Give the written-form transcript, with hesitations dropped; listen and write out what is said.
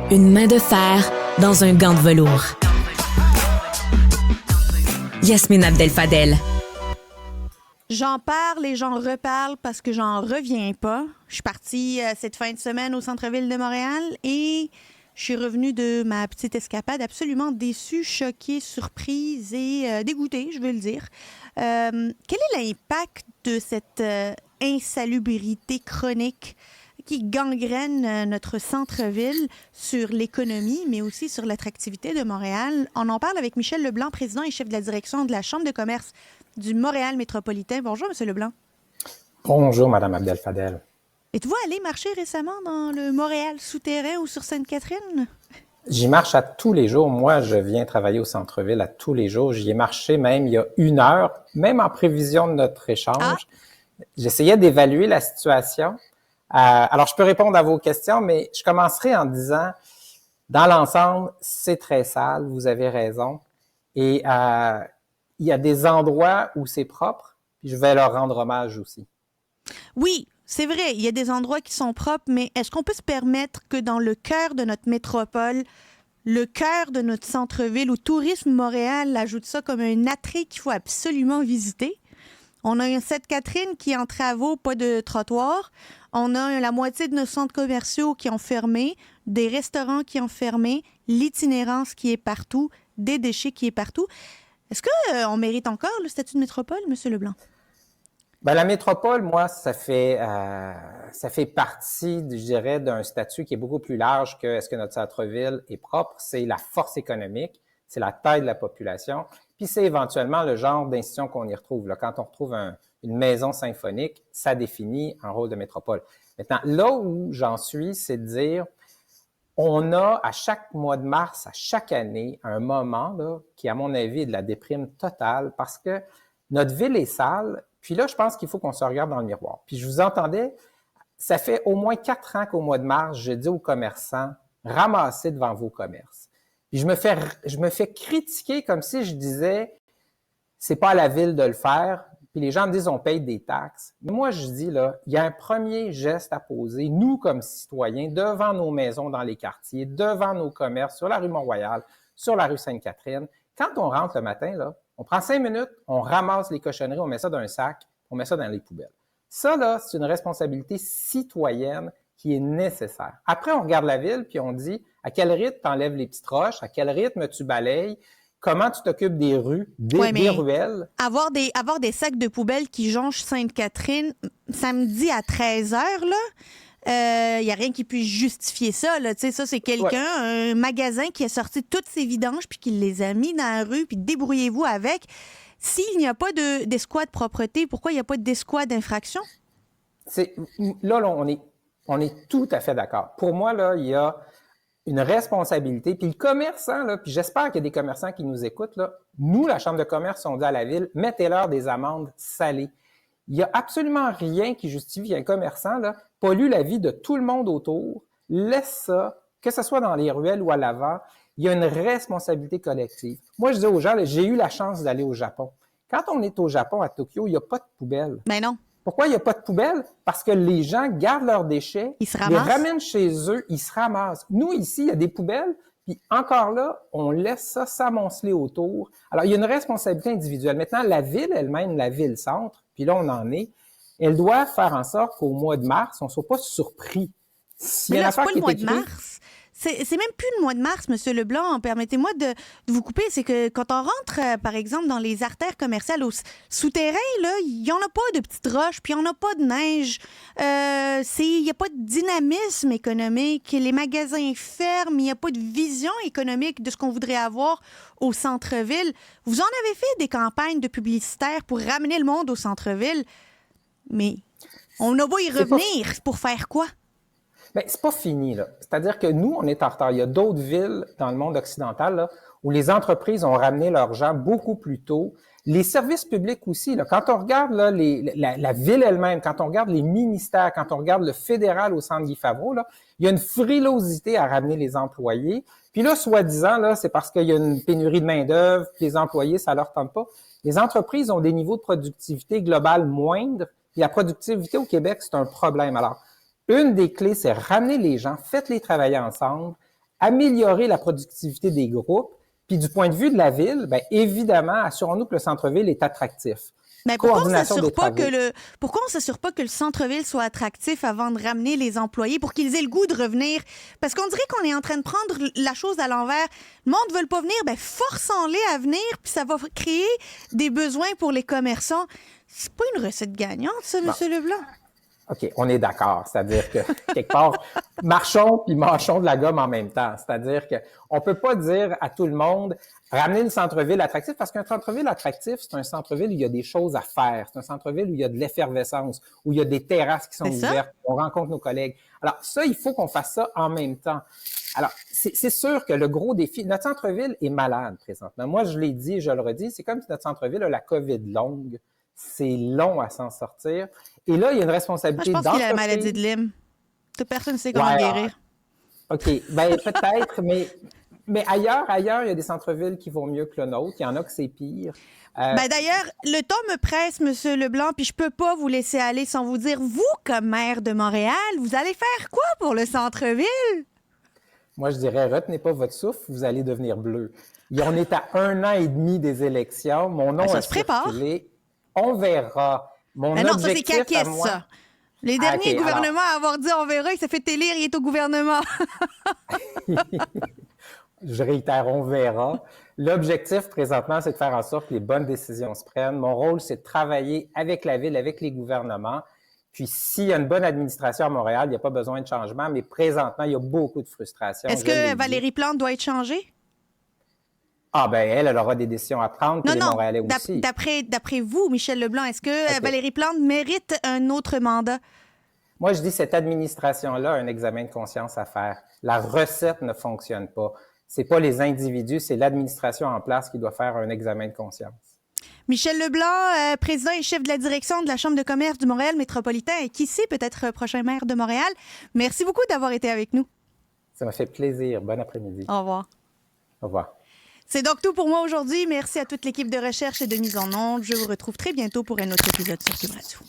Une main de fer dans un gant de velours. Yasmine Abdel-Fadel. J'en parle et j'en reparle parce que j'en reviens pas. Je suis partie cette fin de semaine au centre-ville de Montréal et je suis revenue de ma petite escapade absolument déçue, choquée, surprise et dégoûtée, je veux le dire. Quel est l'impact de cette insalubrité chronique qui gangrène notre centre-ville sur l'économie, mais aussi sur l'attractivité de Montréal? On en parle avec Michel Leblanc, président et chef de la direction de la Chambre de commerce du Montréal métropolitain. Bonjour, M. Leblanc. Bonjour, Mme Abdel-Fadel. Êtes-vous allé marcher récemment dans le Montréal souterrain ou sur Sainte-Catherine? J'y marche à tous les jours. Moi, je viens travailler au centre-ville à tous les jours. J'y ai marché même il y a 1 heure, même en prévision de notre échange. J'essayais d'évaluer la situation. Alors, je peux répondre à vos questions, mais je commencerai en disant, dans l'ensemble, c'est très sale, vous avez raison. Et il y a des endroits où c'est propre, puis je vais leur rendre hommage aussi. Oui, c'est vrai, il y a des endroits qui sont propres, mais est-ce qu'on peut se permettre que dans le cœur de notre métropole, le cœur de notre centre-ville, où Tourisme Montréal ajoute ça comme un attrait qu'il faut absolument visiter? On a Sainte-Catherine qui est en travaux, pas de trottoir. On a la moitié de nos centres commerciaux qui ont fermé, des restaurants qui ont fermé, l'itinérance qui est partout, des déchets qui est partout. Est-ce qu'on mérite encore le statut de métropole, M. Leblanc? Ben, la métropole, moi, ça fait partie, je dirais, d'un statut qui est beaucoup plus large que est-ce que notre centre-ville est propre. C'est la force économique, c'est la taille de la population, puis c'est éventuellement le genre d'institution qu'on y retrouve. Là. Quand on retrouve une maison symphonique, ça définit un rôle de métropole. Maintenant, là où j'en suis, c'est de dire, on a à chaque mois de mars, à chaque année, un moment là, qui, à mon avis, est de la déprime totale parce que notre ville est sale. Puis là, je pense qu'il faut qu'on se regarde dans le miroir. Puis je vous entendais, ça fait au moins 4 ans qu'au mois de mars, je dis aux commerçants, ramassez devant vos commerces. Puis je me fais critiquer comme si je disais, c'est pas à la ville de le faire. Puis les gens me disent, on paye des taxes. Mais moi, je dis, là, il y a un premier geste à poser, nous, comme citoyens, devant nos maisons dans les quartiers, devant nos commerces, sur la rue Mont-Royal, sur la rue Sainte-Catherine. Quand on rentre le matin, là, on prend 5 minutes, on ramasse les cochonneries, on met ça dans un sac, on met ça dans les poubelles. Ça, là, c'est une responsabilité citoyenne qui est nécessaire. Après, on regarde la ville, puis on dit, à quel rythme tu enlèves les petites roches, à quel rythme tu balayes, comment tu t'occupes des rues, des ruelles. Avoir des sacs de poubelle qui jonchent Sainte-Catherine, samedi à 13h, là, il n'y a rien qui puisse justifier ça. Là. Ça, c'est quelqu'un, un magasin qui a sorti toutes ses vidanges puis qui les a mis dans la rue, puis débrouillez-vous avec. S'il n'y a pas d'escouade propreté, pourquoi il n'y a pas d'escouade d'infraction? Là, on est tout à fait d'accord. Pour moi, là, il y a une responsabilité. Puis le commerçant, là, puis j'espère qu'il y a des commerçants qui nous écoutent, là. Nous, la Chambre de commerce, on dit à la ville, mettez-leur des amendes salées. Il n'y a absolument rien qui justifie qu'un commerçant là, pollue la vie de tout le monde autour, laisse ça, que ce soit dans les ruelles ou à l'avant, il y a une responsabilité collective. Moi, je dis aux gens, là, j'ai eu la chance d'aller au Japon. Quand on est au Japon, à Tokyo, il n'y a pas de poubelle. Ben non. Pourquoi il n'y a pas de poubelle? Parce que les gens gardent leurs déchets, les ramènent chez eux, ils se ramassent. Nous, ici, il y a des poubelles, puis encore là, on laisse ça s'amonceler autour. Alors, il y a une responsabilité individuelle. Maintenant, la ville elle-même, la ville-centre, puis là, on en est, elle doit faire en sorte qu'au mois de mars, on ne soit pas surpris. Mais là, c'est pas le mois de mars. C'est même plus le mois de mars, M. Leblanc. Permettez-moi de vous couper. C'est que quand on rentre, par exemple, dans les artères commerciales au souterrain, là, il n'y en a pas de petites roches, puis il n'y en a pas de neige. Il n'y a pas de dynamisme économique. Les magasins ferment. Il n'y a pas de vision économique de ce qu'on voudrait avoir au centre-ville. Vous en avez fait des campagnes de publicitaires pour ramener le monde au centre-ville, mais on a beau y revenir. Pour faire quoi? Bien, c'est pas fini, là. C'est-à-dire que nous, on est en retard. Il y a d'autres villes dans le monde occidental, là, où les entreprises ont ramené leurs gens beaucoup plus tôt. Les services publics aussi, là. Quand on regarde, là, la ville elle-même, quand on regarde les ministères, quand on regarde le fédéral au centre Guy Favreau, là, il y a une frilosité à ramener les employés. Puis là, soi-disant, là, c'est parce qu'il y a une pénurie de main-d'œuvre, puis les employés, ça leur tente pas. Les entreprises ont des niveaux de productivité globale moindres, puis la productivité au Québec, c'est un problème. Alors, une des clés, c'est ramener les gens, faites-les travailler ensemble, améliorer la productivité des groupes. Puis du point de vue de la ville, bien évidemment, assurons-nous que le centre-ville est attractif. Mais pourquoi on Coordination des travaux. pourquoi on s'assure pas que le centre-ville soit attractif avant de ramener les employés pour qu'ils aient le goût de revenir? Parce qu'on dirait qu'on est en train de prendre la chose à l'envers. Le monde ne veut pas venir, ben forçons-les à venir, puis ça va créer des besoins pour les commerçants. C'est pas une recette gagnante, ça, M. Leblanc? OK, on est d'accord. C'est-à-dire que, quelque part, marchons puis mâchons de la gomme en même temps. C'est-à-dire que on peut pas dire à tout le monde, ramener le centre-ville attractif, parce qu'un centre-ville attractif, c'est un centre-ville où il y a des choses à faire. C'est un centre-ville où il y a de l'effervescence, où il y a des terrasses qui sont ouvertes, où on rencontre nos collègues. Alors, ça, il faut qu'on fasse ça en même temps. Alors, c'est sûr que le gros défi, notre centre-ville est malade présentement. Moi, je l'ai dit et je le redis, c'est comme si notre centre-ville a la COVID longue. C'est long à s'en sortir. Et là, il y a une responsabilité Moi, je pense qu'il a la maladie de Lyme. Toute personne ne sait comment guérir. OK. Bien, peut-être, mais ailleurs, il y a des centres-villes qui vont mieux que le nôtre. Il y en a que c'est pire. D'ailleurs, le temps me presse, M. Leblanc, puis je peux pas vous laisser aller sans vous dire, vous, comme maire de Montréal, vous allez faire quoi pour le centre-ville? Moi, je dirais, retenez pas votre souffle, vous allez devenir bleu. On est à 1 an et demi des élections. Mon nom a circulé. On verra. Non, ça, c'est caquiste, ça. Les derniers gouvernements à avoir dit « on verra », il s'est fait élire, il est au gouvernement. Je réitère, on verra. L'objectif, présentement, c'est de faire en sorte que les bonnes décisions se prennent. Mon rôle, c'est de travailler avec la ville, avec les gouvernements. Puis, s'il y a une bonne administration à Montréal, il n'y a pas besoin de changement, mais présentement, il y a beaucoup de frustration. Est-ce que Valérie Plante doit être changée? Ah, ben elle aura des décisions à prendre, puis les Montréalais aussi. D'après vous, Michel Leblanc, est-ce que Valérie Plante mérite un autre mandat? Moi, je dis cette administration-là a un examen de conscience à faire. La recette ne fonctionne pas. C'est pas les individus, c'est l'administration en place qui doit faire un examen de conscience. Michel Leblanc, président et chef de la direction de la Chambre de commerce du Montréal métropolitain et qui sait, peut-être prochain maire de Montréal. Merci beaucoup d'avoir été avec nous. Ça m'a fait plaisir. Bon après-midi. Au revoir. Au revoir. C'est donc tout pour moi aujourd'hui. Merci à toute l'équipe de recherche et de mise en onde. Je vous retrouve très bientôt pour un autre épisode sur Cube Radio.